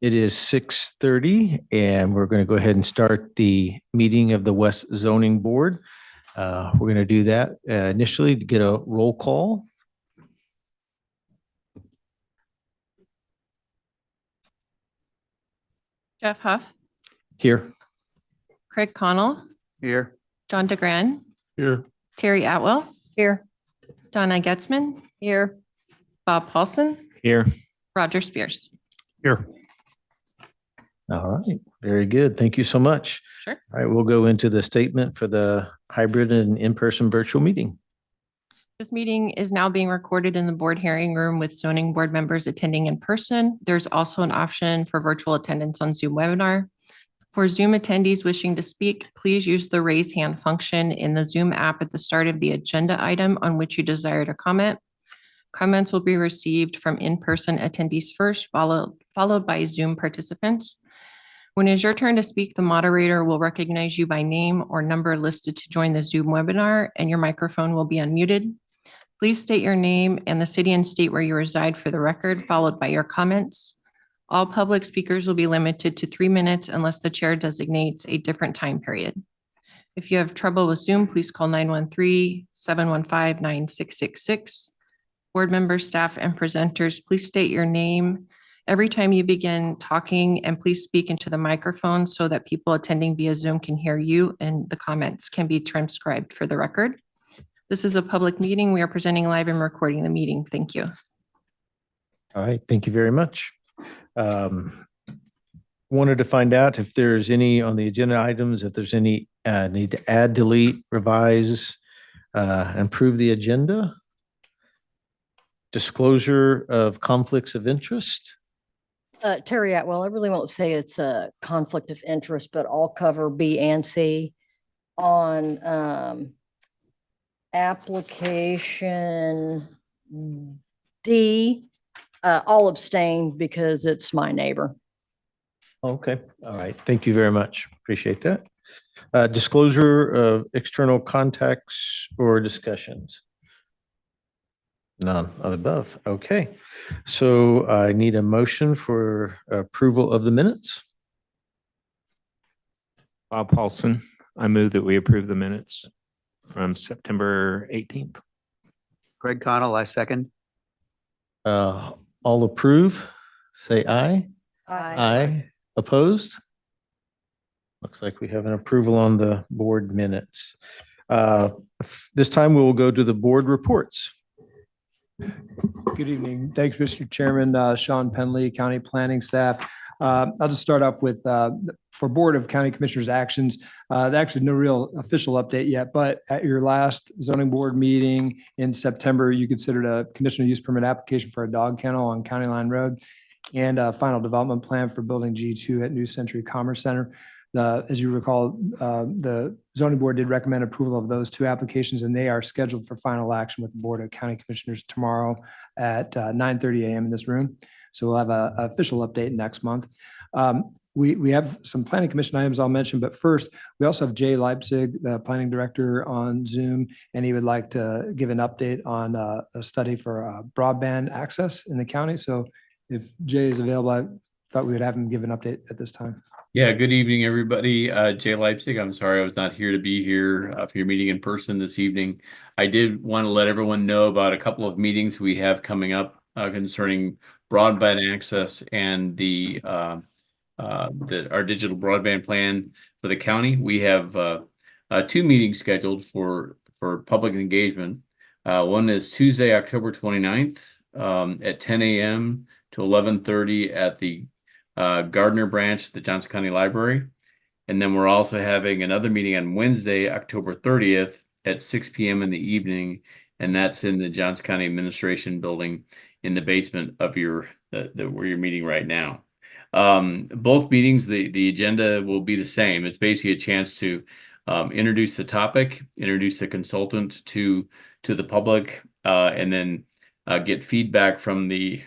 It is 6:30, and we're going to go ahead and start the meeting of the West Zoning Board. We're going to do that initially to get a roll call. Jeff Huff, Here. Craig Connell, Here. John DeGran, Here. Terry Atwell, Here. Donna Getzman, Here. Bob Paulson, Here. Roger Spears. Here. All right, very good. Thank you so much. Sure. All right, we'll go into the statement for the hybrid and in-person virtual meeting. This meeting is now being recorded in the board hearing room with zoning board members attending in person. There's also an option for virtual attendance on Zoom webinar. For Zoom attendees wishing to speak, please use the raise hand function in the Zoom app at the start of the agenda item on which you desire to comment. Comments will be received from in-person attendees first, followed by Zoom participants. When it is your turn to speak, the moderator will recognize you by name or number listed to join the Zoom webinar, and your microphone will be unmuted. Please state your name and the city and state where you reside for the record, followed by your comments. All public speakers will be limited to 3 minutes unless the chair designates a different time period. If you have trouble with Zoom, please call 913-715-9666. Board members, staff, and presenters, please state your name every time you begin talking, and please speak into the microphone so that people attending via Zoom can hear you and the comments can be transcribed for the record. This is a public meeting. We are presenting live and recording the meeting. Thank you. All right, thank you very much. Wanted to find out if there's any on the agenda items, if there's any need to add, delete, revise, improve the agenda. Disclosure of conflicts of interest. Terry Atwell, I really won't say it's a conflict of interest, but I'll cover B and C on application D. I'll abstain because it's my neighbor. Okay, all right. Thank you very much. Appreciate that. Disclosure of external contacts or discussions. None of the above. Okay, so I need a motion for approval of the minutes. Bob Paulson, I move that we approve the minutes from September 18th. Craig Connell, I second. All approve, say aye. Aye. Opposed? Looks like we have an approval on the board minutes. This time we will go to the board reports. Good evening. Thanks, Mr. Chairman. Sean Penley, County Planning Staff. I'll just start off with for Board of County Commissioners actions. Actually, no real official update yet, but at your last zoning board meeting in September, you considered a conditional use permit application for a dog kennel on County Line Road and a final development plan for building G2 at New Century Commerce Center. As you recall, the zoning board did recommend approval of those two applications, and they are scheduled for final action with the Board of County Commissioners tomorrow at 9:30 a.m. in this room. So we'll have an official update next month. We have some planning commission items I'll mention, but first, we also have Jay Leipzig, the planning director, on Zoom, and he would like to give an update on a study for broadband access in the county. So if Jay is available, I thought we would have him give an update at this time. Yeah, good evening, everybody. Jay Leipzig. I'm sorry I was not here to be here for your meeting in person this evening. I did want to let everyone know about a couple of meetings we have coming up concerning broadband access and our digital broadband plan for the county. We have 2 meetings scheduled for public engagement. One is Tuesday, October 29th at 10 a.m. to 11:30 at the Gardner branch at the Johnson County Library. And then we're also having another meeting on Wednesday, October 30th at 6 p.m. in the evening. And that's in the Johnson County Administration Building in the basement of where you're meeting right now. Both meetings, the agenda will be the same. It's basically a chance to introduce the topic, introduce the consultant to the public, and then get feedback from the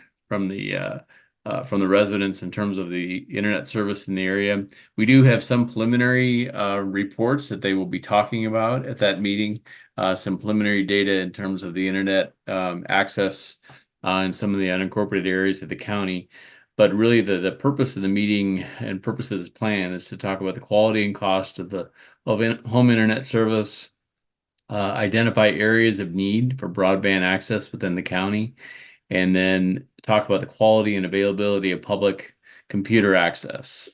residents in terms of the internet service in the area. We do have some preliminary reports that they will be talking about at that meeting, some preliminary data in terms of the internet access in some of the unincorporated areas of the county. But really the purpose of the meeting and purpose of this plan is to talk about the quality and cost of home internet service, identify areas of need for broadband access within the county, and then talk about the quality and availability of public computer access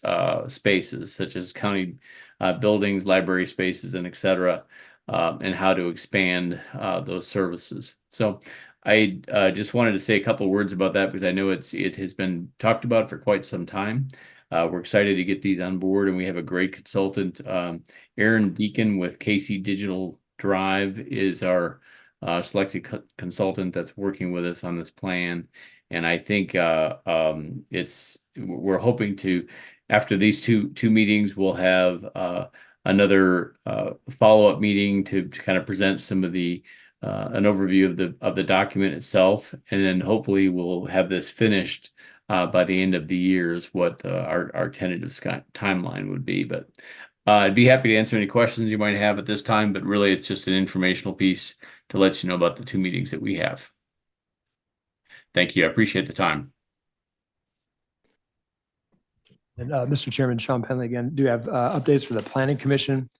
spaces such as county buildings, library spaces, and et cetera, and how to expand those services. So I just wanted to say a couple of words about that because I know it has been talked about for quite some time. We're excited to get these on board, and we have a great consultant. Aaron Deacon with KC Digital Drive is our selected consultant that's working with us on this plan. And I think we're hoping to, after these two meetings, we'll have another follow-up meeting to kind of present some of an overview of the document itself, and then hopefully we'll have this finished by the end of the year is what our tentative timeline would be. But I'd be happy to answer any questions you might have at this time, but really it's just an informational piece to let you know about the two meetings that we have. Thank you. I appreciate the time. And Mr. Chairman, Sean Penley again, do have updates for the Planning Commission.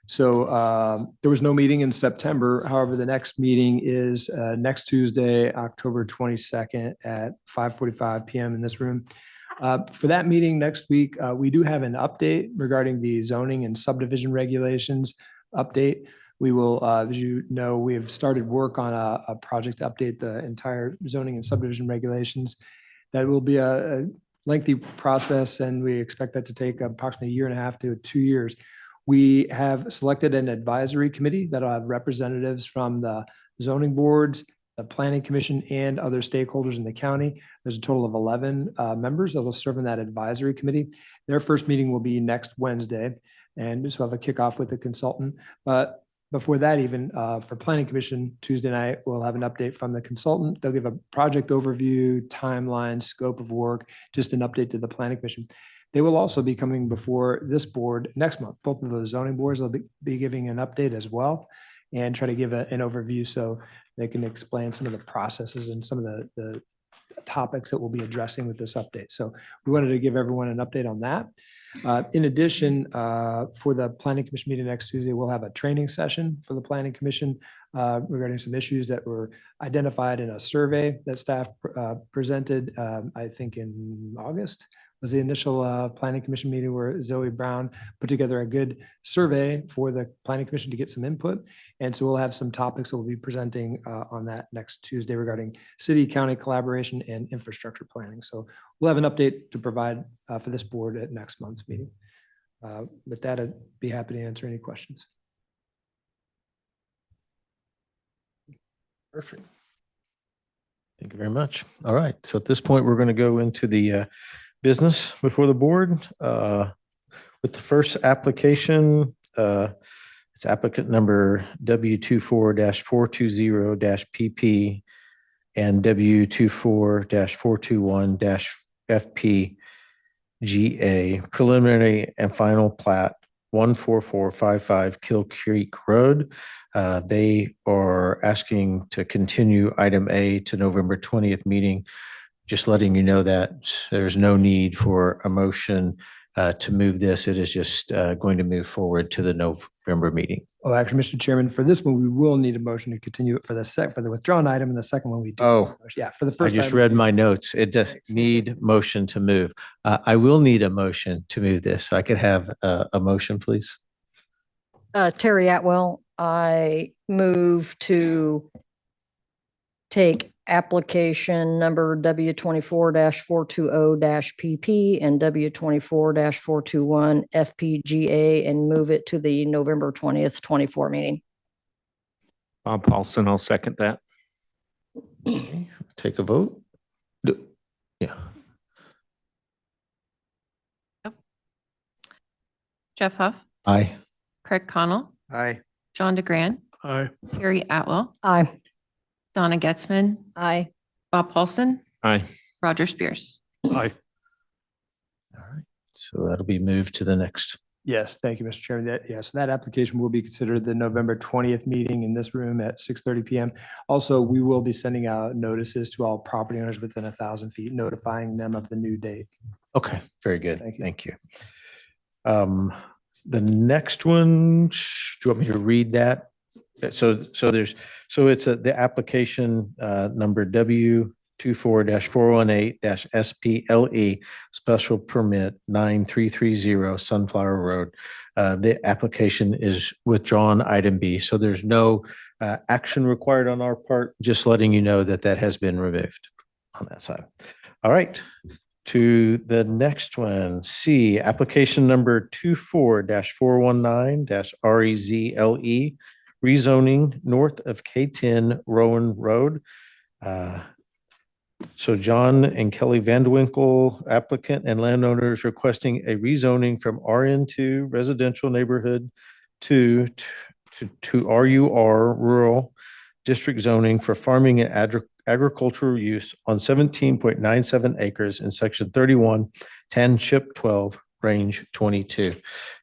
So there was no meeting in September. However, the next meeting is next Tuesday, October 22nd at 5:45 p.m. in this room. For that meeting next week, we do have an update regarding the zoning and subdivision regulations update. We will, as you know, we have started work on a project to update the entire zoning and subdivision regulations. That will be a lengthy process, and we expect that to take approximately 1.5 to 2 years. We have selected an advisory committee that'll have representatives from the zoning boards, the planning commission, and other stakeholders in the county. There's a total of 11 members that will serve in that advisory committee. Their first meeting will be next Wednesday, and just have a kickoff with the consultant. But before that, even for planning commission, Tuesday night, we'll have an update from the consultant. They'll give a project overview, timeline, scope of work, just an update to the planning commission. They will also be coming before this board next month. Both of those zoning boards will be giving an update as well and try to give an overview so they can explain some of the processes and some of the topics that we'll be addressing with this update. So we wanted to give everyone an update on that. In addition, for the planning commission meeting next Tuesday, we'll have a training session for the planning commission regarding some issues that were identified in a survey that staff presented, I think in August. Was the initial planning commission meeting where Zoe Brown put together a good survey for the planning commission to get some input. And so we'll have some topics that we'll be presenting on that next Tuesday regarding city county collaboration and infrastructure planning. So we'll have an update to provide for this board at next month's meeting. With that, I'd be happy to answer any questions. Perfect. Thank you very much. All right. So at this point, we're going to go into the business before the board with the first application. It's applicant number W24-420-PP and W24-421-FPGA preliminary and final plat 14455 Kill Creek Road. They are asking to continue item A to November 20th meeting. Just letting you know that there's no need for a motion to move this. It is just going to move forward to the November meeting. Oh, actually, Mr. Chairman, for this one, we will need a motion to continue it for the withdrawn item, and the second one we do. Oh, Yeah, for the I first. just item, read my notes. It does need motion to move. I will need a motion to move this. So I could have a motion, please. Terry Atwell, I move to take application number W24-420-PP and W24-421 FPGA and move it to the November 20th, 24 meeting. Bob Paulson, I'll second that. Okay, take a vote. Yeah. Jeff Huff, Aye. Craig Connell, Aye. John DeGran, Aye. Terry Atwell, Aye. Donna Getzman, Aye. Bob Paulson, Aye. Roger Spears. Aye. All right. So that'll be moved to the next Yes, thank you, Mr. Chairman. That application will be considered at the November 20th meeting in this room at 6:30 PM. Also, we will be sending out notices to all property owners within 1,000 feet, notifying them of the new date. Okay, very good. Thank you. Thank you. The next one, do you want me to read that? So it's the application number W24-418-SPLE, special permit 9330 Sunflower Road. The application is withdrawn, item B. So there's no action required on our part, just letting you know that that has been removed on that side. All right. To the next one, C, application number 24-419-REZLE, rezoning north of K10 Rowan Road. So John and Kelly Vandewinkle, applicant and landowners requesting a rezoning from RN2 residential neighborhood to RUR rural district zoning for farming and agricultural use on 17.97 acres in section 31, township 12, range 22.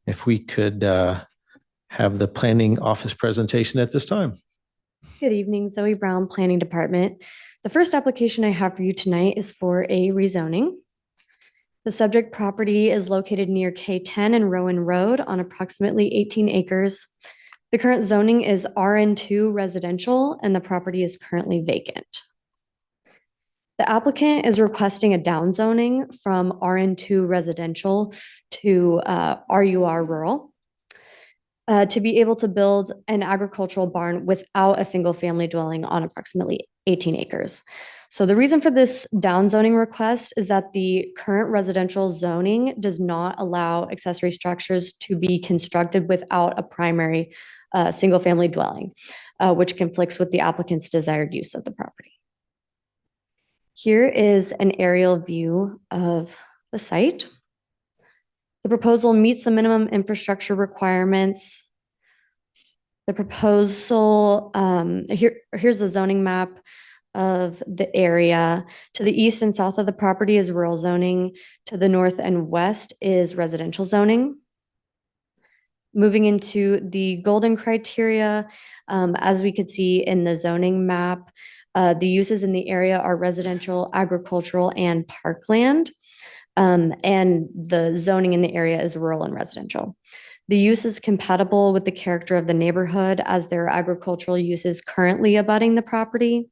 If we could have the planning office presentation at this time. Good evening, Zoe Brown, Planning Department. The first application I have for you tonight is for a rezoning. The subject property is located near K10 and Rowan Road on approximately 18 acres. The current zoning is RN2 residential and the property is currently vacant. The applicant is requesting a downzoning from RN2 residential to RUR rural to be able to build an agricultural barn without a single family dwelling on approximately 18 acres. So the reason for this downzoning request is that the current residential zoning does not allow accessory structures to be constructed without a primary single family dwelling, which conflicts with the applicant's desired use of the property. Here is an aerial view of the site. The proposal meets the minimum infrastructure requirements. The proposal, here's the zoning map of the area. To the east and south of the property is rural zoning. To the north and west is residential zoning. Moving into the golden criteria, as we could see in the zoning map, the uses in the area are residential, agricultural, and parkland. And the zoning in the area is rural and residential. The use is compatible with the character of the neighborhood as there are agricultural uses currently abutting the property.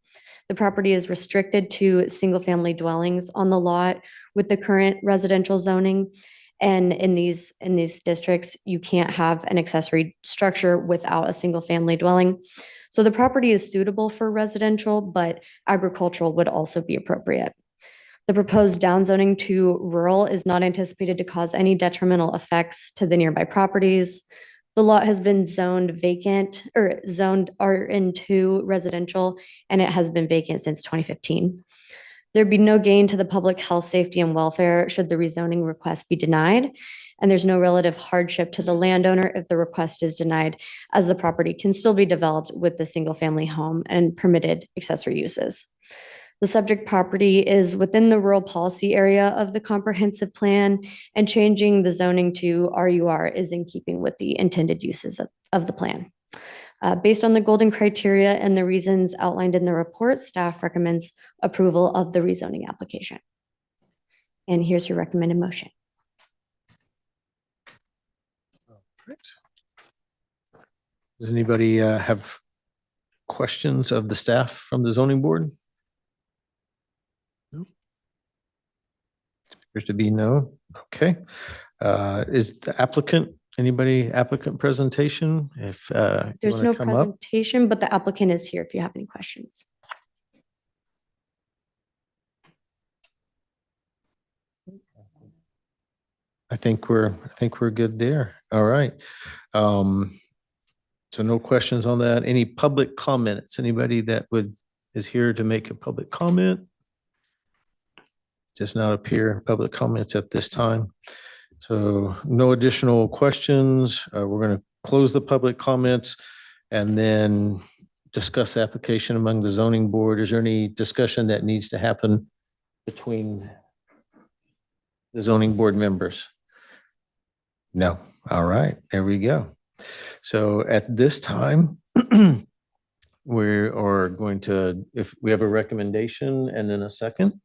The property is restricted to single-family dwellings on the lot with the current residential zoning. And in these districts, you can't have an accessory structure without a single-family dwelling. So the property is suitable for residential, but agricultural would also be appropriate. The proposed downzoning to rural is not anticipated to cause any detrimental effects to the nearby properties. The lot has been zoned vacant or zoned RN2 residential, and it has been vacant since 2015. There'd be no gain to the public health, safety, and welfare should the rezoning request be denied. And there's no relative hardship to the landowner if the request is denied, as the property can still be developed with the single-family home and permitted accessory uses. The subject property is within the rural policy area of the comprehensive plan, and changing the zoning to RUR is in keeping with the intended uses of the plan. Based on the golden criteria and the reasons outlined in the report, staff recommends approval of the rezoning application. And here's your recommended motion. Does anybody have questions of the staff from the zoning board? No. Appears to be no. Okay. Is the applicant, applicant presentation? If There's no presentation, but the applicant is here if you have any questions. I think we're good there. All right. So no questions on that. Any public comments? Anybody that is here to make a public comment? Does not appear public comments at this time. So no additional questions. We're going to close the public comments and then discuss the application among the zoning board. Is there any discussion that needs to happen between the zoning board members? No. All right, there we go. So at this time, we are going to, if we have a recommendation and then a second.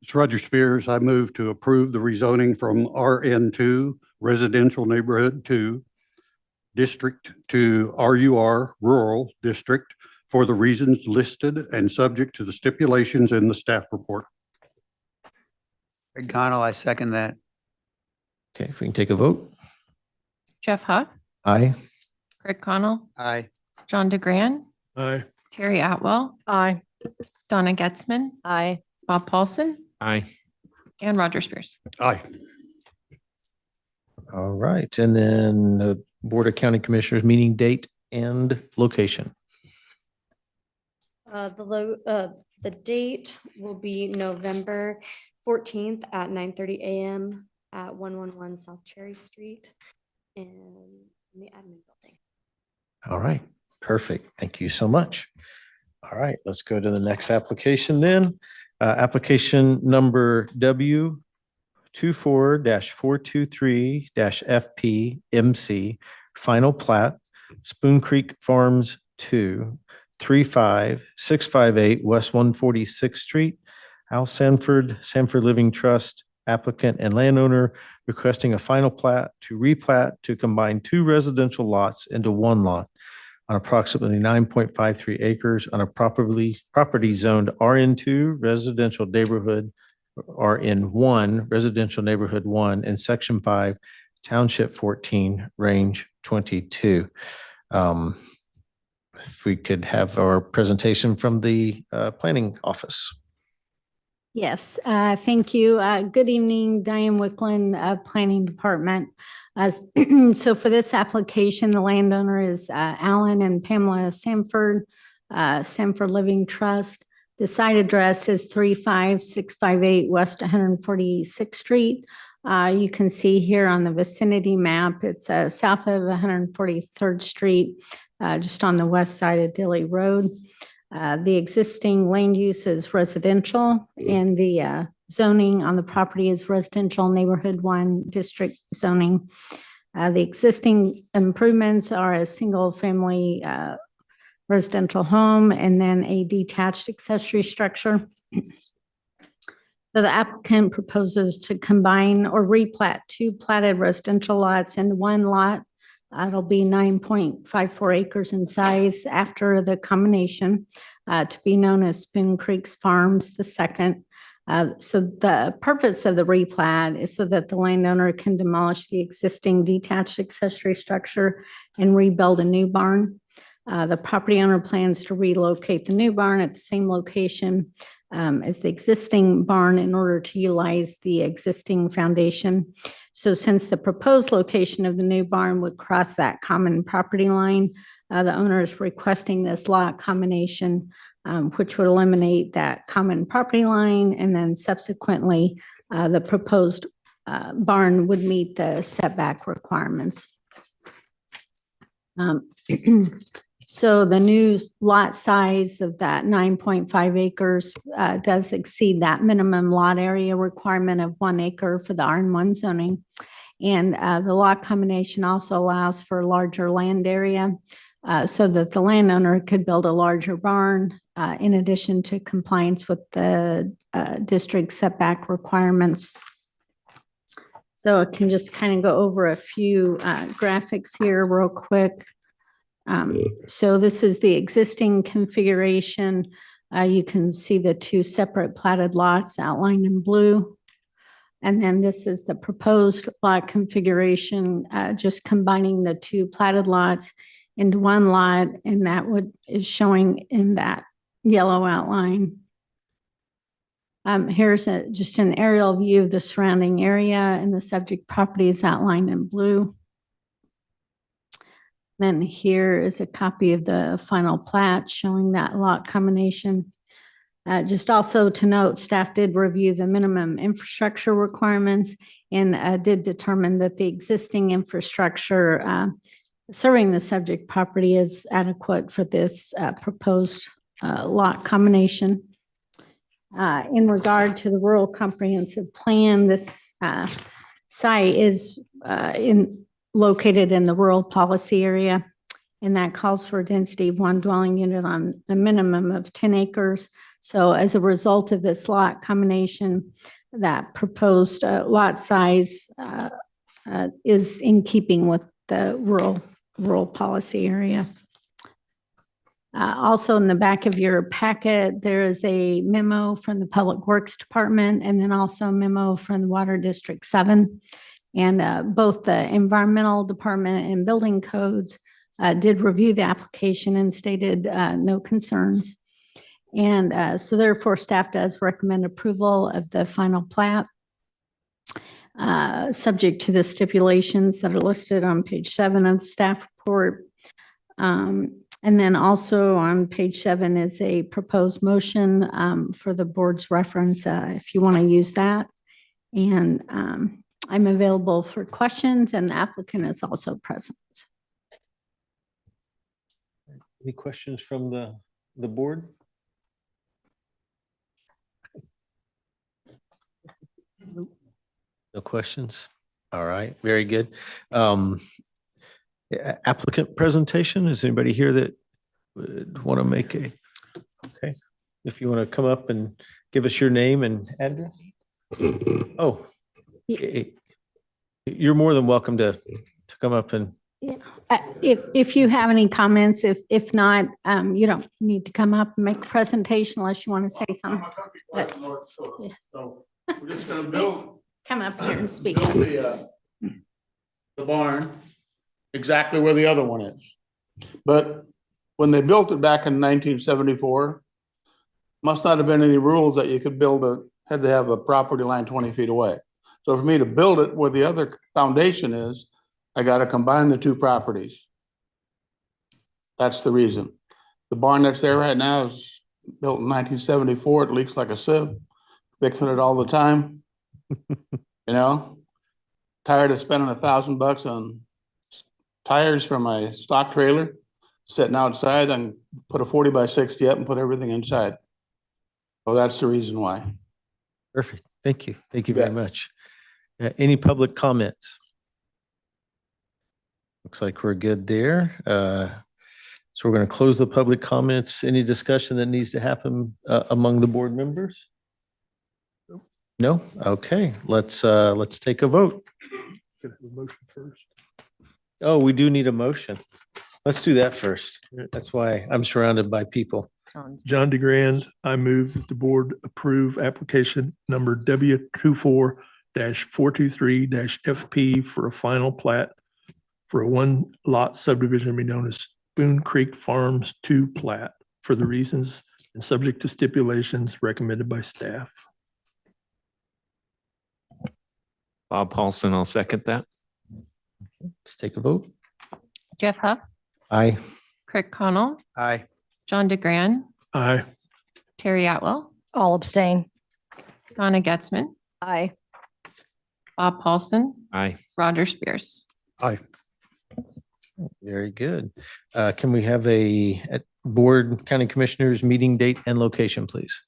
It's Roger Spears. I move to approve the rezoning from RN2 Residential Neighborhood 2 District to RUR Rural District for the reasons listed and subject to the stipulations in the staff report. Craig Connell, I second that. Okay, if we can take a vote. Jeff Huff, Aye. Craig Connell, Aye. John DeGran, Aye. Terry Atwell, Aye. Donna Getzman, Aye. Bob Paulson, Aye. and Roger Spears. Aye. All right, and then the Board of County Commissioners meeting date and location. The date will be November 14th at 9:30 a.m. at 111 South Cherry Street in the admin building. All right, perfect. Thank you so much. All right, let's go to the next application then. Application number W 24-423-FP MC, final plat, Spoon Creek Farms 2, 35658 West 146th Street. Al Sanford, Sanford Living Trust, applicant and landowner requesting a final plat to replat to combine two residential lots into one lot on approximately 9.53 acres on a property zoned RN2 residential neighborhood, RN1 residential neighborhood 1 in section 5, township 14, range 22. If we could have our presentation from the planning office. Yes, thank you. Good evening, Diane Wicklund, Planning Department. So for this application, the landowner is Alan and Pamela Sanford, Sanford Living Trust. The site address is 35658 West 146th Street. You can see here on the vicinity map, it's south of 143rd Street, just on the west side of Dilly Road. The existing land use is residential and the zoning on the property is residential neighborhood 1 district zoning. The existing improvements are a single family residential home and then a detached accessory structure. So the applicant proposes to combine or replat two platted residential lots into one lot. It'll be 9.54 acres in size after the combination, to be known as Spoon Creek's Farms II. So the purpose of the replat is so that the landowner can demolish the existing detached accessory structure and rebuild a new barn. The property owner plans to relocate the new barn at the same location as the existing barn in order to utilize the existing foundation. So since the proposed location of the new barn would cross that common property line, the owner is requesting this lot combination, which would eliminate that common property line, and then subsequently, the proposed barn would meet the setback requirements. So the new lot size of that 9.5 acres does exceed that minimum lot area requirement of 1 acre for the RN1 zoning. And the lot combination also allows for larger land area so that the landowner could build a larger barn in addition to compliance with the district setback requirements. So I can just kind of go over a few graphics here real quick. So this is the existing configuration. You can see the two separate platted lots outlined in blue. And then this is the proposed lot configuration, just combining the two platted lots into one lot, and that is showing in that yellow outline. Here's just an aerial view of the surrounding area, and the subject property is outlined in blue. Then here is a copy of the final plat showing that lot combination. Just also to note, staff did review the minimum infrastructure requirements and did determine that the existing infrastructure serving the subject property is adequate for this proposed lot combination. In regard to the rural comprehensive plan, this site is located in the rural policy area, and that calls for a density of one dwelling unit on a minimum of 10 acres. So as a result of this lot combination, that proposed lot size is in keeping with the rural policy area. Also in the back of your packet, there is a memo from the Public Works Department and then also a memo from the Water District 7. And both the Environmental Department and Building Codes did review the application and stated no concerns. And so therefore, staff does recommend approval of the final plat, subject to the stipulations that are listed on page 7 of the staff report. And then also on page 7 is a proposed motion for the board's reference if you want to use that. And I'm available for questions, and the applicant is also present. Any questions from the board? No questions? All right, very good. Applicant presentation, is anybody here that would want to make okay. If you want to come up and give us your name and address. Oh, you're more than welcome to come up and. Yeah. If you have any comments, if not, you don't need to come up and make a presentation unless you want to say something. So we're just gonna build Come up here and speak. the barn exactly where the other one is. But when they built it back in 1974, must not have been any rules that you could had to have a property line 20 feet away. So for me to build it where the other foundation is, I got to combine the two properties. That's the reason. The barn that's there right now is built in 1974. It leaks like a sieve, fixing it all the time. You know, tired of spending $1,000 on tires for my stock trailer, sitting outside and put a 40x60 up and put everything inside. Well, that's the reason why. Perfect. Thank you. Thank you You very bet. much. Any public comments? Looks like we're good there. So we're going to close the public comments. Any discussion that needs to happen among the board members? No? Okay, let's take a vote. Motion first. Oh, we do need a motion. Let's do that first. That's why I'm surrounded by people. John DeGrand, I move that the board approve application number W24-423-FP for a final plat for a one lot subdivision to be known as Spoon Creek Farms 2 plat for the reasons and subject to stipulations recommended by staff. Bob Paulson, I'll second that. Let's take a vote. Jeff Huff, Aye. Craig Connell, Aye. John DeGran, Aye. Terry Atwell, All abstain. Donna Getzman, Aye. Bob Paulson, Aye. Roger Spears. Aye. Very good. Can we have a board county commissioners meeting date and location, please?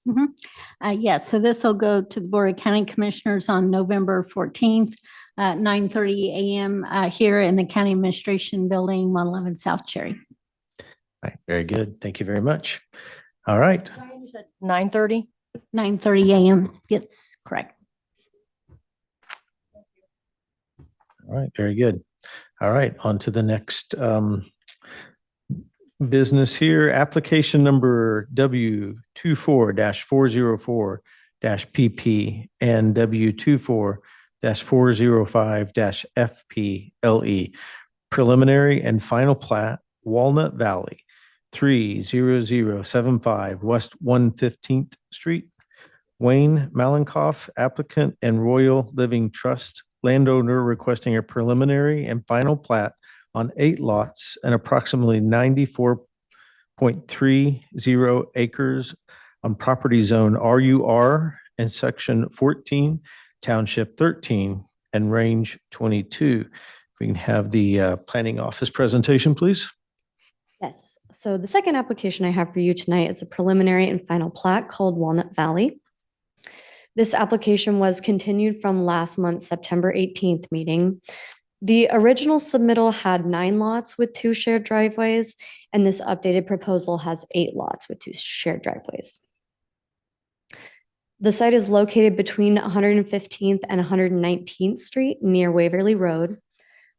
Yes, so this will go to the Board of County Commissioners on November 14th, 9:30 a.m. Here in the County Administration Building, 111 South Cherry. All right, very good. Thank you very much. All right. 9:30? 9:30 a.m. Yes, correct. All right, very good. All right, on to the next business here. Application number W24-404-PP and W24-405-FPLE. Preliminary and final plat, Walnut Valley, 30075 West 115th Street. Wayne Malenkoff, applicant and Royal Living Trust landowner, requesting a preliminary and final plat on 8 lots and approximately 94.30 acres on property zone RUR and section 14, township 13, and range 22. If we can have the planning office presentation, please. Yes, so the second application I have for you tonight is a preliminary and final plat called Walnut Valley. This application was continued from last month's September 18th meeting. The original submittal had 9 lots with 2 shared driveways, and this updated proposal has 8 lots with 2 shared driveways. The site is located between 115th and 119th Street near Waverly Road.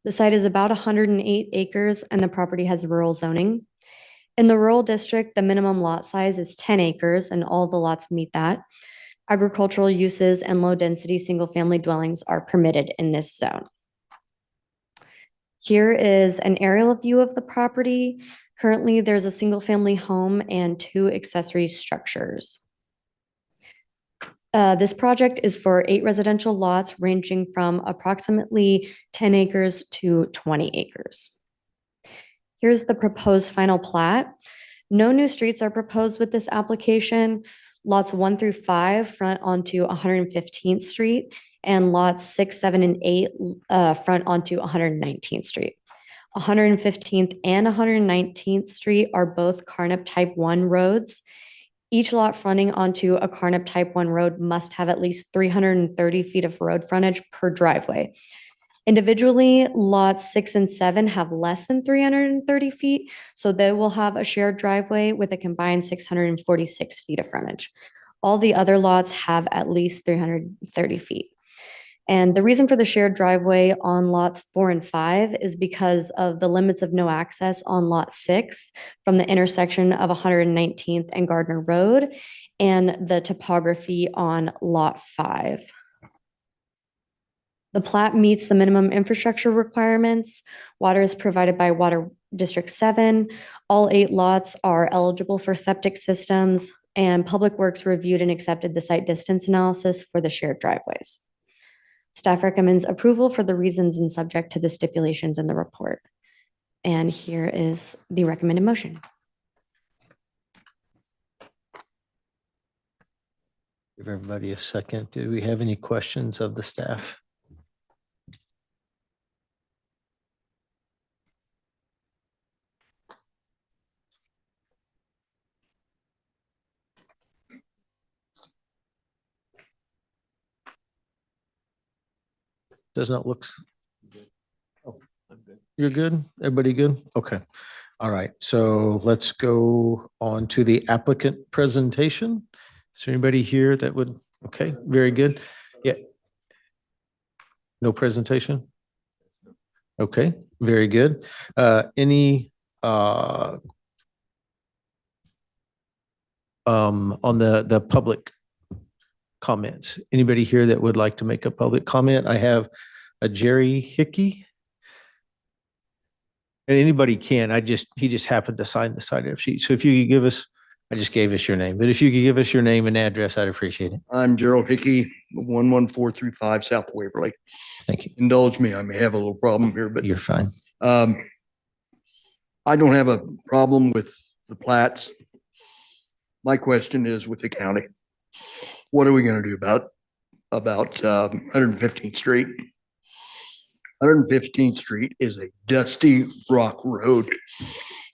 The site is about 108 acres and the property has rural zoning. In the rural district, the minimum lot size is 10 acres and all the lots meet that. Agricultural uses and low-density single-family dwellings are permitted in this zone. Here is an aerial view of the property. Currently, there's a single-family home and 2 accessory structures. This project is for 8 residential lots ranging from approximately 10 acres to 20 acres. Here's the proposed final plat. No new streets are proposed with this application. Lots 1 through 5 front onto 115th Street, and lots 6, 7, and 8 front onto 119th Street. 115th and 119th Street are both Carnap Type 1 roads. Each lot fronting onto a Carnap Type 1 road must have at least 330 feet of road frontage per driveway. Individually, lots 6 and 7 have less than 330 feet, so they will have a shared driveway with a combined 646 feet of frontage. All the other lots have at least 330 feet. And the reason for the shared driveway on lots 4 and 5 is because of the limits of no access on lot 6 from the intersection of 119th and Gardner Road, and the topography on lot 5. The plat meets the minimum infrastructure requirements. Water is provided by Water District 7. All 8 lots are eligible for septic systems, and Public Works reviewed and accepted the site distance analysis for the shared driveways. Staff recommends approval for the reasons and subject to the stipulations in the report. And here is the recommended motion. Give everybody a second. Do we have any questions of the staff? Does not look. Oh, you're good? Everybody good? Okay. All right. So let's go on to the applicant presentation. Is there anybody here that would, okay, very good. Yeah. No presentation? Okay, very good. Any on the public comments? Anybody here that would like to make a public comment? I have a Jerry Hickey. And anybody can, he just happened to sign the sign-up sheet. So if you could give us, I just gave us your name, but if you could give us your name and address, I'd appreciate it. I'm Gerald Hickey, 11435 South Waverly. Thank you. Indulge me, I may have a little problem here, but You're fine. I don't have a problem with the plats. My question is with the county. What are we going to do about 115th Street? 115th Street is a dusty rock road.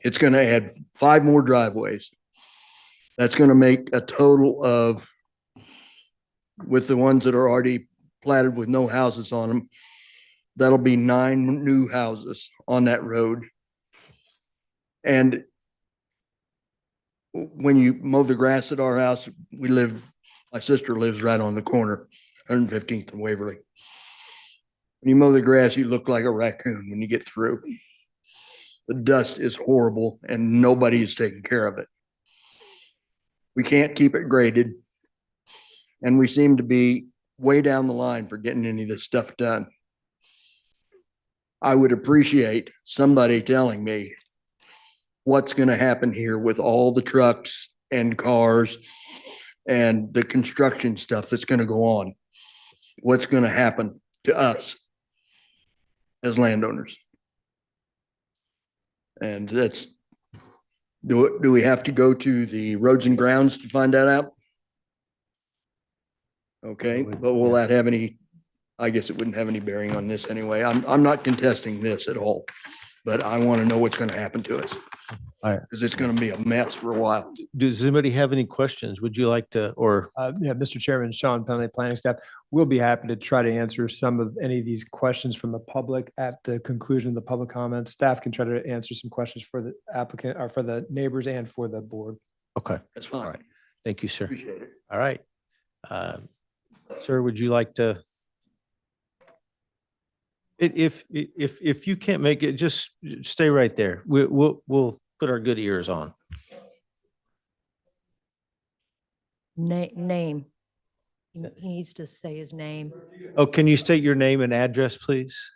It's going to add 5 more driveways. That's going to make a total of, with the ones that are already platted with no houses on them, that'll be 9 new houses on that road. And when you mow the grass at our house, my sister lives right on the corner, 115th and Waverly. When you mow the grass, you look like a raccoon when you get through. The dust is horrible and nobody is taking care of it. We can't keep it graded. And we seem to be way down the line for getting any of this stuff done. I would appreciate somebody telling me what's going to happen here with all the trucks and cars and the construction stuff that's going to go on. What's going to happen to us as landowners? And that's, do we have to go to the roads and grounds to find that out? Okay, but will that have any, I guess it wouldn't have any bearing on this anyway. I'm not contesting this at all, but I want to know what's going to happen to us. All right. because it's going to be a mess for a while. Does anybody have any questions? Would you like to, or Yeah, Mr. Chairman, Sean Penley, planning staff, we'll be happy to try to answer some of any of these questions from the public at the conclusion of the public comments. Staff can try to answer some questions for the applicant or for the neighbors and for the board. okay. That's All fine. right. Thank you, sir. Appreciate it. All right. Sir, would you like to? If you can't make it, just stay right there. We'll put our good ears on. Name. He needs to say his name. Oh, can you state your name and address, please?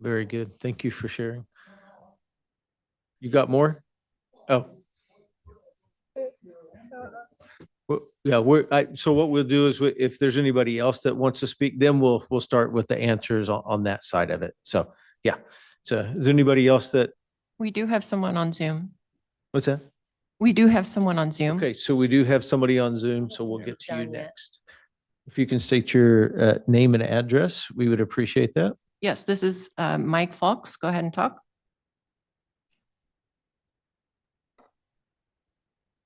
Very good. Thank you for sharing. You got more? Oh. Well, yeah, so what we'll do is if there's anybody else that wants to speak, then we'll start with the answers on that side of it. So, yeah. So is there anybody else that, We do have someone on Zoom. what's that? We do have someone on Zoom. Okay, so we do have somebody on Zoom, so we'll get to you Done yet. next. If you can state your name and address, we would appreciate that. Yes, this is Mike Fox. Go ahead and talk.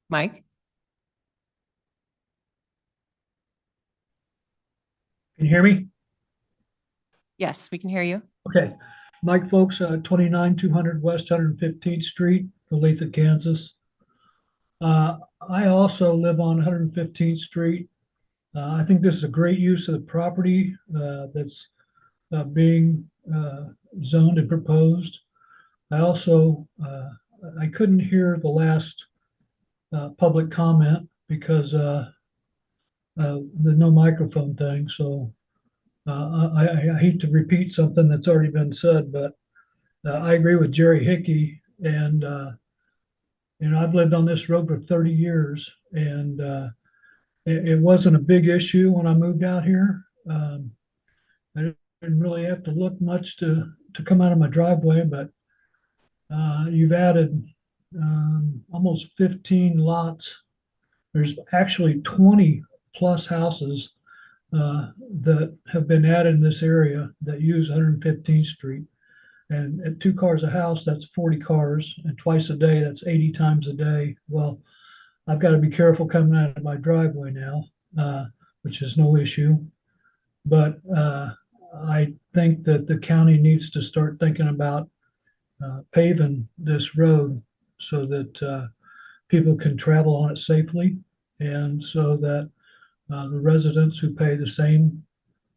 Mike? Can you hear me? Yes, we can hear you. Okay. Mike Folks, 29200 West 115th Street, Olathe, Kansas. I also live on 115th Street. I think this is a great use of the property that's being zoned and proposed. I also, I couldn't hear the last public comment because the no microphone thing. So I hate to repeat something that's already been said, but I agree with Jerry Hickey. And, I've lived on this road for 30 years and it wasn't a big issue when I moved out here. I didn't really have to look much to come out of my driveway, but you've added almost 15 lots. There's actually 20 plus houses that have been added in this area that use 115th Street. And at 2 cars a house, that's 40 cars. And twice a day, that's 80 times a day. Well, I've got to be careful coming out of my driveway now, which is no issue. But I think that the county needs to start thinking about paving this road so that people can travel on it safely, and so that the residents who pay the same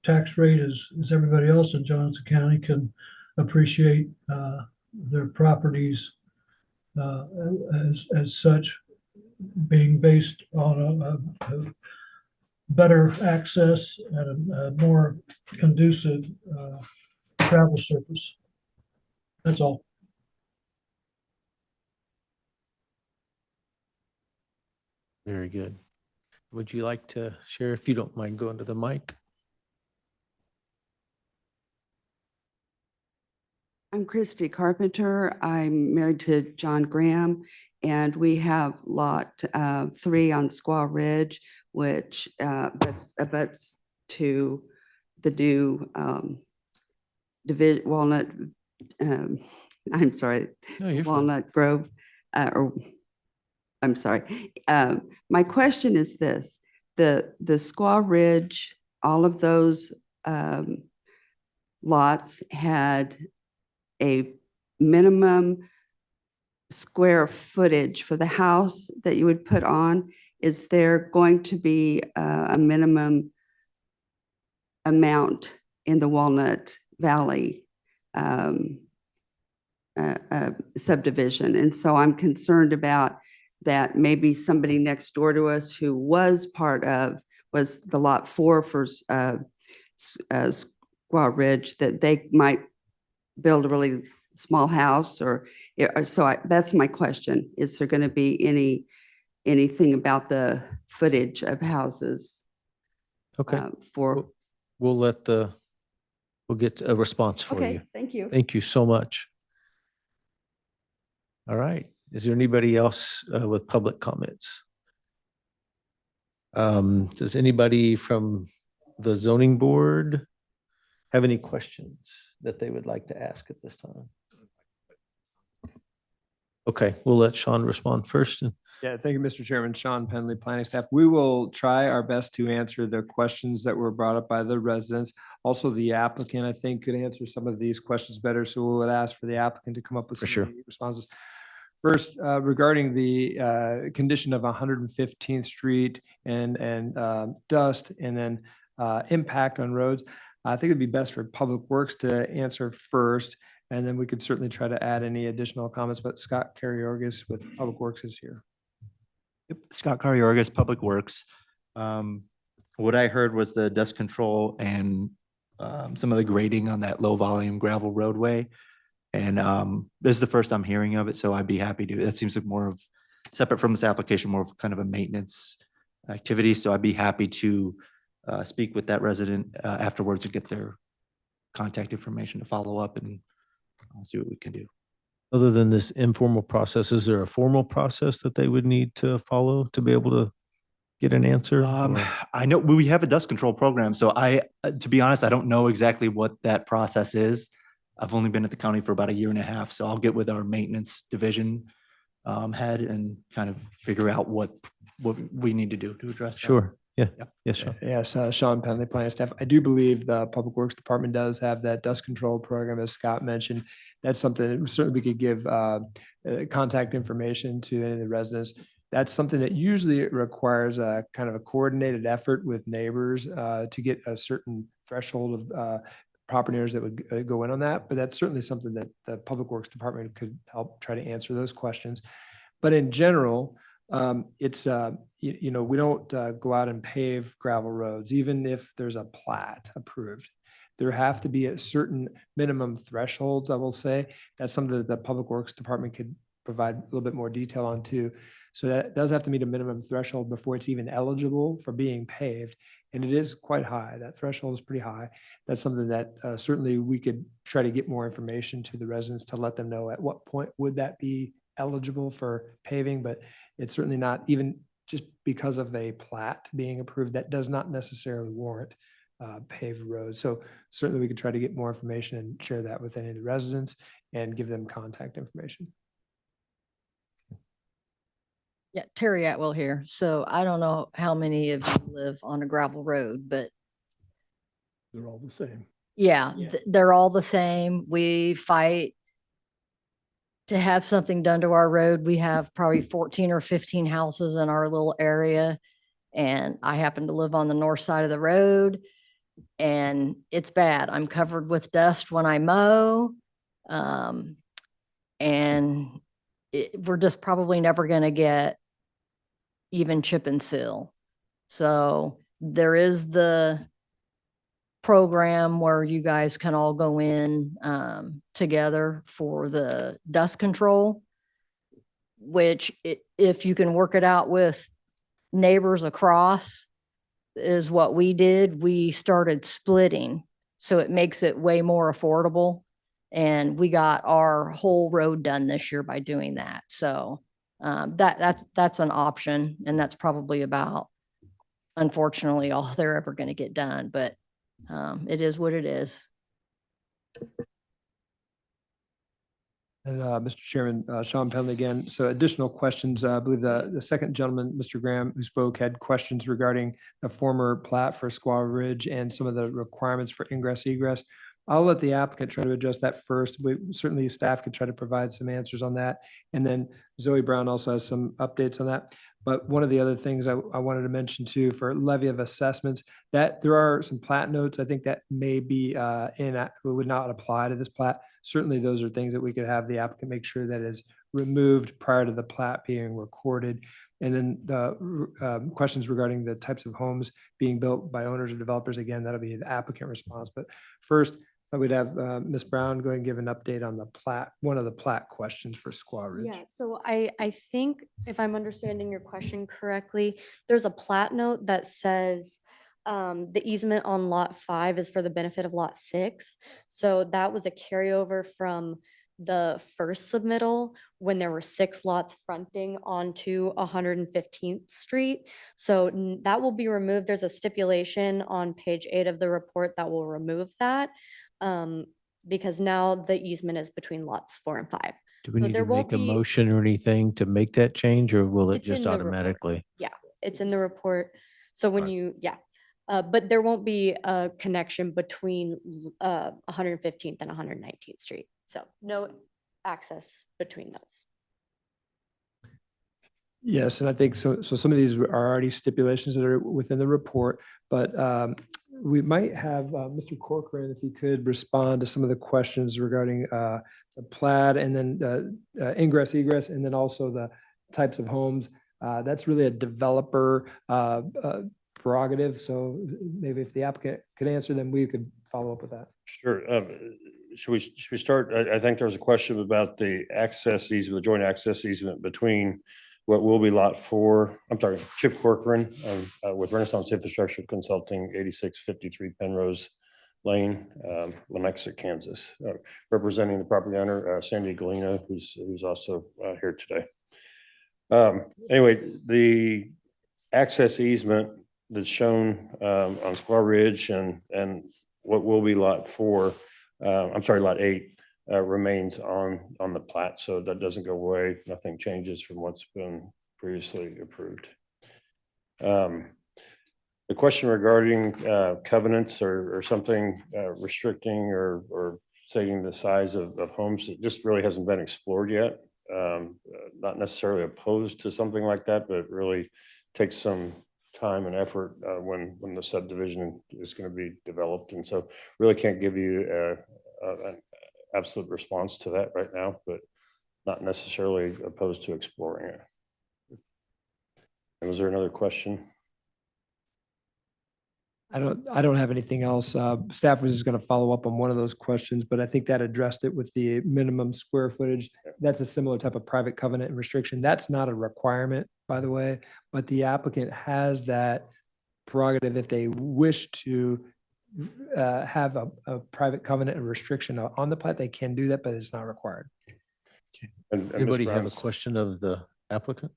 tax rate as everybody else in Johnson County can appreciate their properties as such, being based on a better access and a more conducive travel surface. That's all. Very good. Would you like to share, if you don't mind going to the mic? I'm Christy Carpenter. I'm married to John Graham, and we have lot 3 on Squaw Ridge, which abuts to the new Walnut. I'm sorry, No, you're fine. Walnut Grove. Or I'm sorry. My question is this: the Squaw Ridge, all of those lots had a minimum square footage for the house that you would put on. Is there going to be a minimum amount in the Walnut Valley subdivision? And so I'm concerned about that. Maybe somebody next door to us who was the lot 4 for Squaw Ridge, that they might build a really small house, or so that's my question. Is there going to be anything about the footage of houses? Okay. For We'll get a response for you. Okay, thank you. Thank you so much. All right. Is there anybody else with public comments? Does anybody from the zoning board have any questions that they would like to ask at this time? Okay, we'll let Sean respond first. Yeah, thank you, Mr. Chairman. Sean Penley, planning staff. We will try our best to answer the questions that were brought up by the residents. Also, the applicant, I think, could answer some of these questions better. So we would ask for the applicant to come up with For some sure. responses. First, regarding the condition of 115th Street and dust, and then impact on roads, I think it'd be best for Public Works to answer first, and then we could certainly try to add any additional comments. But Scott Carriorgis with Public Works is here. Yep, Scott Carriorgis, Public Works. What I heard was the dust control and some of the grading on that low volume gravel roadway. And this is the first I'm hearing of it, so I'd be happy to. That seems like more of separate from this application, more of kind of a maintenance activity. So I'd be happy to speak with that resident afterwards and get their contact information to follow up and see what we can do. Other than this informal process, is there a formal process that they would need to follow to be able to get an answer? I know we have a dust control program, so to be honest, I don't know exactly what that process is. I've only been at the county for about 1.5 years, so I'll get with our maintenance division head and kind of figure out what we need to do to address that. Sure. Yeah. Yep. Yes, Sean. Yes, Sean Penley, planning staff. I do believe the Public Works Department does have that dust control program, as Scott mentioned. That's something that certainly we could give contact information to any of the residents. That's something that usually requires a kind of a coordinated effort with neighbors to get a certain threshold of property owners that would go in on that. But that's certainly something that the Public Works Department could help try to answer those questions. But in general, it's we don't go out and pave gravel roads, even if there's a plat approved. There have to be a certain minimum thresholds, I will say. That's something that the Public Works Department could provide a little bit more detail on too. So that does have to meet a minimum threshold before it's even eligible for being paved. And it is quite high. That threshold is pretty high. That's something that certainly we could try to get more information to the residents to let them know at what point would that be eligible for paving. But it's certainly not, even just because of a plat being approved, that does not necessarily warrant paved roads. So certainly we could try to get more information and share that with any of the residents and give them contact information. Yeah, Terry Atwell here. So I don't know how many of you live on a gravel road, but They're all the same. yeah, they're all the same. We fight to have something done to our road. We have probably 14 or 15 houses in our little area. And I happen to live on the north side of the road and it's bad. I'm covered with dust when I mow. And we're just probably never going to get even chip and seal. So there is the program where you guys can all go in together for the dust control, which if you can work it out with neighbors across is what we did. We started splitting, so it makes it way more affordable. And we got our whole road done this year by doing that. So that's an option, and that's probably about, unfortunately, all they're ever going to get done. But it is what it is. And Mr. Chairman, Sean Penley again. So additional questions. I believe the second gentleman, Mr. Graham, who spoke, had questions regarding the former plat for Squaw Ridge and some of the requirements for ingress egress. I'll let the applicant try to address that first. Certainly staff could try to provide some answers on that. And then Zoe Brown also has some updates on that. But one of the other things I wanted to mention too, for levy of assessments, that there are some plat notes, I think that may be would not apply to this plat. Certainly those are things that we could have the applicant make sure that is removed prior to the plat being recorded. And then the questions regarding the types of homes being built by owners or developers, again, that'll be the applicant response. But first, I would have Ms. Brown go and give an update on the plat, one of the plat questions for Squaw Ridge. Yeah, so I think if I'm understanding your question correctly, there's a plat note that says the easement on lot 5 is for the benefit of lot 6. So that was a carryover from the first submittal when there were 6 lots fronting onto 115th Street. So that will be removed. There's a stipulation on page 8 of the report that will remove that. Because now the easement is between lots 4 and 5. Do we So need there to won't make a be- motion or anything to make that change, or will it It's in just the report. automatically? Yeah, it's in the report. So when Right. but there won't be a connection between 115th and 119th Street. So no access between those. Yes, and I think so. So some of these are already stipulations that are within the report, but we might have Mr. Corcoran, if he could respond to some of the questions regarding the plat and then ingress egress, and then also the types of homes. That's really a developer prerogative. So maybe if the applicant could answer, then we could follow up with that. Sure. Should we start? I think there was a question about the access easement, the joint access easement between what will be lot 4. I'm sorry, Chip Corcoran with Renaissance Infrastructure Consulting, 8653 Penrose Lane, Lenexa, Kansas, representing the property owner, Sandy Galena, who's also here today. Anyway, the access easement that's shown on Squaw Ridge and what will be lot 4, I'm sorry, lot 8, remains on the plat, so that doesn't go away. Nothing changes from what's been previously approved. The question regarding covenants or something restricting or stating the size of homes, it just really hasn't been explored yet. Not necessarily opposed to something like that, but it really takes some time and effort when the subdivision is going to be developed. And so really can't give you an absolute response to that right now, but not necessarily opposed to exploring it. And was there another question? I don't have anything else. Staff was just going to follow up on one of those questions, but I think that addressed it with the minimum square footage. That's a similar type of private covenant and restriction. That's not a requirement, by the way, but the applicant has that prerogative if they wish to have a private covenant and restriction on the plat, they can do that, but it's not required. And Anybody have a question of the applicant?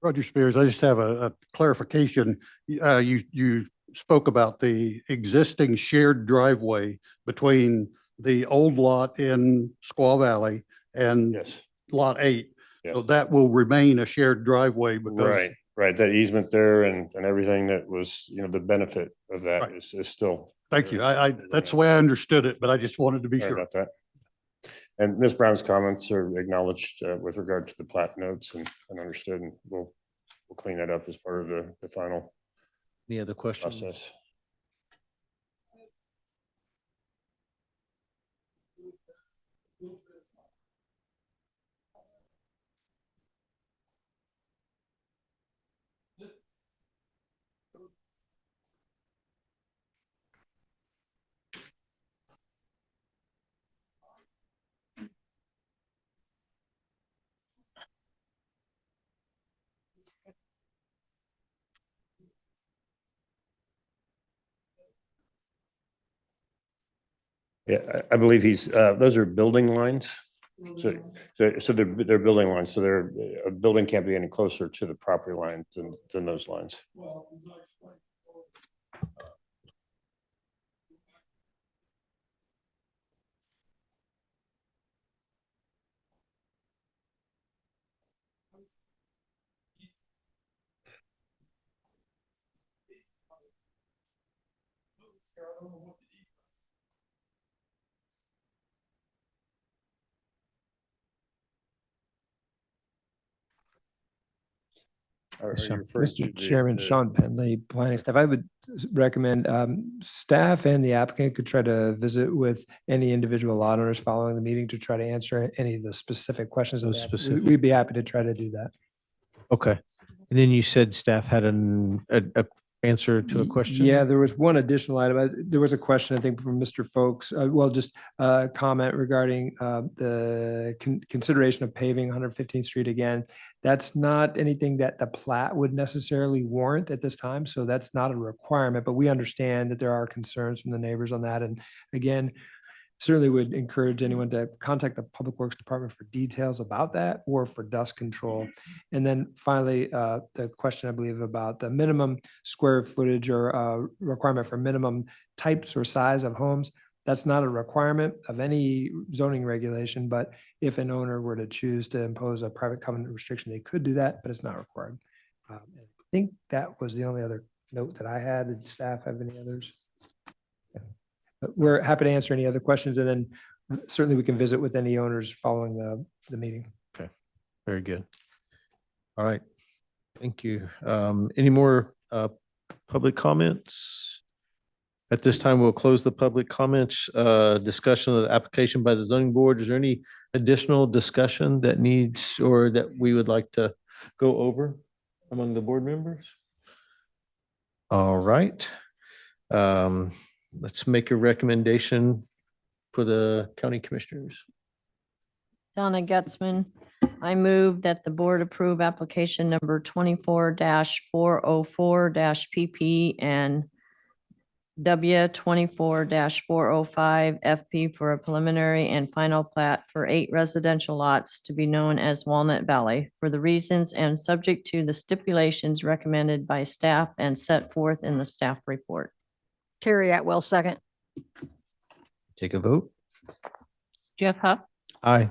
Roger Spears, I just have a clarification. You spoke about the existing shared driveway between the old lot in Squaw Valley and Yes. lot 8. So that will remain a shared driveway because Right, right. That easement there and everything that was, the benefit of that Right. is still. thank you. That's the way I understood it, but I just wanted to be Sorry sure. about that. And Ms. Brown's comments are acknowledged with regard to the plat notes and understood, and we'll clean that up as part of the final Any other questions? process. Yeah, I believe those are building lines. So they're building lines. So a building can't be any closer to the property line than those lines. Are you referring to Mr. Chairman, Sean Penley, planning staff, I would recommend staff and the applicant could try to visit with any individual lot owners following the meeting to try to answer any of the specific questions. Those specific- We'd be happy to try to do that. Okay. And then you said staff had a answer to a question? Yeah, there was one additional item. There was a question, I think, from Mr. Folks. Well, just a comment regarding the consideration of paving 115th Street again. That's not anything that the plat would necessarily warrant at this time, so that's not a requirement, but we understand that there are concerns from the neighbors on that. And again, certainly would encourage anyone to contact the Public Works Department for details about that or for dust control. And then finally, the question, I believe, about the minimum square footage or requirement for minimum types or size of homes. That's not a requirement of any zoning regulation, but if an owner were to choose to impose a private covenant restriction, they could do that, but it's not required. I think that was the only other note that I had. Did staff have any others? But we're happy to answer any other questions, and then certainly we can visit with any owners following the meeting. Okay, very good. All right, thank you. Any more public comments? At this time, we'll close the public comments, discussion of the application by the zoning board. Is there any additional discussion that needs or that we would like to go over among the board members? All right. Let's make a recommendation for the county commissioners. Donna Getzman, I move that the board approve application number 24-404-PP and W 24-405 FP for a preliminary and final plat for 8 residential lots to be known as Walnut Valley for the reasons and subject to the stipulations recommended by staff and set forth in the staff report. Terry Atwell, second. Take a vote. Jeff Huff, Aye.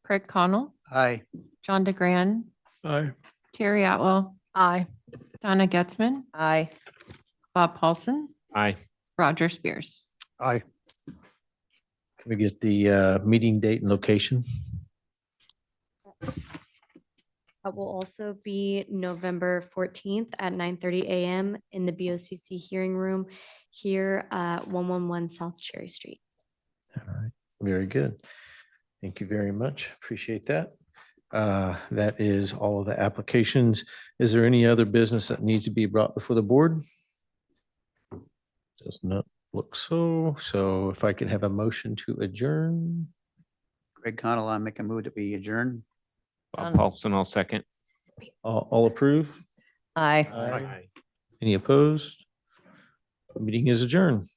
Craig Connell, Aye. John DeGran, Aye. Terry Atwell, Aye. Donna Getzman, Aye. Bob Paulson, Aye. Roger Spears. Aye. Can we get the meeting date and location? That will also be November 14th at 9:30 a.m. in the BOCC hearing room here at 111 South Cherry Street. All right, very good. Thank you very much. Appreciate that. That is all of the applications. Is there any other business that needs to be brought before the board? Does not look so. So if I could have a motion to adjourn. Greg Connell, I make a move that we adjourn. Bob Paulson, I'll second. All approve? Aye. Any opposed? Meeting is adjourned.